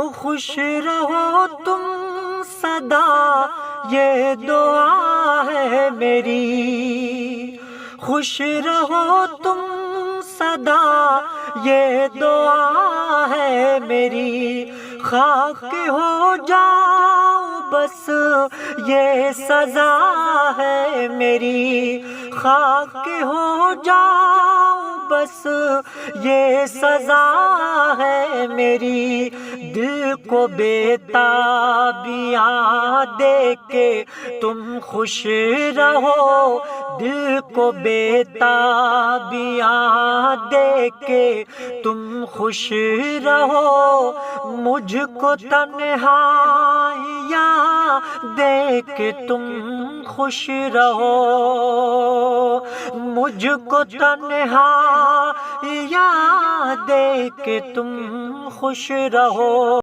خوش رہو تم سدا یہ دعا ہے میری، خوش رہو تم سدا یہ دعا ہے میری، خاک ہو جاؤ بس یہ سزا ہے میری، خاک ہو جاؤ بس یہ سزا ہے میری، دل کو بے تابیاں دے کے تم خوش رہو، دل کو بے تابیاں دے کے تم خوش رہو، مجھ کو تنہائیاں دے کے تم خوش رہو، مجھ کو تنہائیاں دے کے تم خوش رہو۔